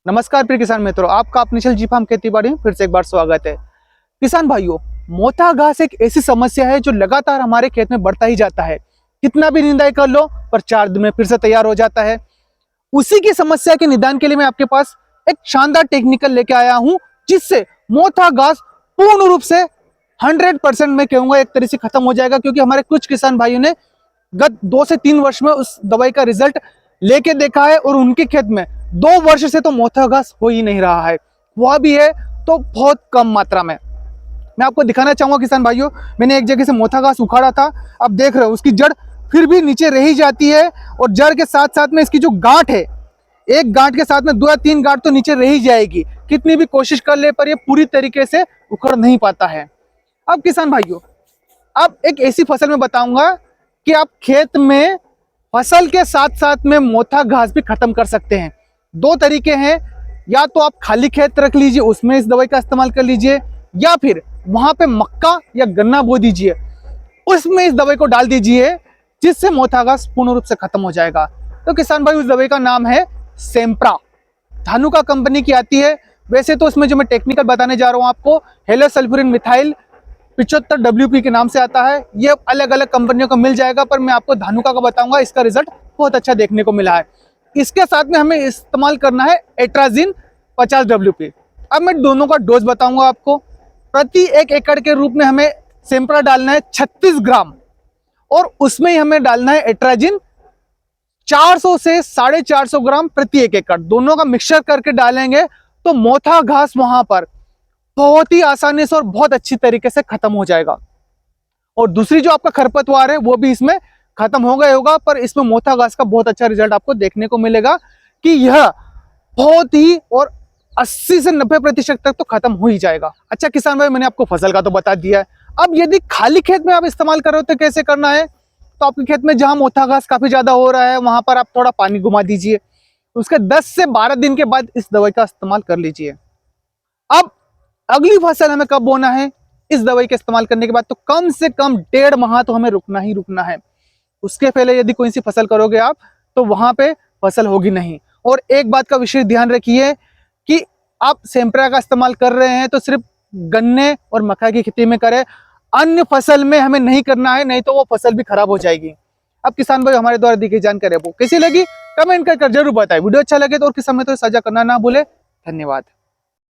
नमस्कार प्रिय किसान मित्रों, आपका अपनी जी फार्म खेती बाड़ी में फिर से एक बार स्वागत है। किसान भाइयों, मोथा घास एक ऐसी समस्या है जो लगातार हमारे खेत में बढ़ता ही जाता है। कितना भी निंदाई कर लो पर 4 दिन में फिर से तैयार हो जाता है। उसी की समस्या के निदान के लिए मैं आपके पास एक शानदार टेक्निकल लेके आया हूं, जिससे मोथा घास पूर्ण रूप से 100% मैं कहूंगा एक तरह से खत्म हो जाएगा। क्योंकि हमारे कुछ किसान भाइयों ने गत 2 से 3 वर्ष में उस दवाई का रिजल्ट लेके देखा है और उनके खेत में 2 वर्ष से तो मोथा घास हो ही नहीं रहा है, वह भी है तो बहुत कम मात्रा में। मैं आपको दिखाना चाहूंगा किसान भाइयों, मैंने एक जगह से मोथा घास उखाड़ा था। अब देख रहे हो उसकी जड़ फिर भी नीचे रही जाती है और जड़ के साथ साथ में इसकी जो गांठ है, एक गांठ के साथ में 2 या 3 गांठ तो नीचे रही जाएगी। कितनी भी कोशिश कर ले पर ये पूरी तरीके से उखड़ नहीं पाता है। अब किसान भाइयों, अब एक ऐसी फसल में बताऊंगा कि आप खेत में फसल के साथ साथ में मोथा घास भी खत्म कर सकते हैं। 2 तरीके हैं, या तो आप खाली खेत रख लीजिए, उसमें इस दवाई का इस्तेमाल कर लीजिए, या फिर वहां पे मक्का या गन्ना बो दीजिए, उसमें इस दवाई को डाल दीजिए, जिससे मोथा घास पूर्ण रूप से खत्म हो जाएगा। तो किसान भाई, उस दवाई का नाम है सेम्प्रा, धानुका कंपनी की आती है। वैसे तो इसमें जो मैं टेक्निकल बताने जा रहा हूं आपको, हेलोसल्फ्यूरिन मिथाइल 75 WP के नाम से आता है। ये अलग अलग कंपनियों का मिल जाएगा, पर मैं आपको धानुका का बताऊंगा। इसका रिजल्ट बहुत अच्छा देखने को मिला है। इसके साथ में हमें इस्तेमाल करना है एट्राजिन 50 WP। अब मैं दोनों का डोज बताऊंगा आपको। प्रति 1 एकड़ के रूप में हमें सेम्प्रा डालना है 36 ग्राम, और उसमें ही हमें डालना है एट्राजिन 400 से 450 ग्राम प्रति 1 एकड़। दोनों का मिक्सचर करके डालेंगे तो मोथा घास वहां पर बहुत ही आसानी से और बहुत अच्छी तरीके से खत्म हो जाएगा। और दूसरी जो आपका खरपतवार है वो भी इसमें खत्म हो गया होगा, पर इसमें मोथा घास का बहुत अच्छा रिजल्ट आपको देखने को मिलेगा कि यह बहुत ही और 80 से 90% तक तो खत्म हो ही जाएगा। अच्छा किसान भाई, मैंने आपको फसल का तो बता दिया है। अब यदि खाली खेत में आप इस्तेमाल कर रहे हो तो कैसे करना है? तो आपके खेत में जहां मोथा घास काफी ज्यादा हो रहा है, वहां पर आप थोड़ा पानी घुमा दीजिए। उसके 10 से 12 दिन के बाद इस दवाई का इस्तेमाल कर लीजिए। अब अगली फसल हमें कब बोना है? इस दवाई के इस्तेमाल करने के बाद तो कम से कम 1.5 माह तो हमें रुकना ही रुकना है। उसके पहले यदि कोई सी फसल करोगे आप तो वहां पे फसल होगी नहीं। और एक बात का विशेष ध्यान रखिए कि आप सेम्प्रा का इस्तेमाल कर रहे हैं तो सिर्फ गन्ने और मक्का की खेती में करें, अन्य फसल में हमें नहीं करना है, नहीं तो वो फसल भी खराब हो जाएगी। अब किसान भाई, हमारे द्वारा दी गई जानकारी आपको कैसी लगी कमेंट कर जरूर बताएं। वीडियो अच्छा लगे तो और किसान में तो साझा करना ना भूले। धन्यवाद।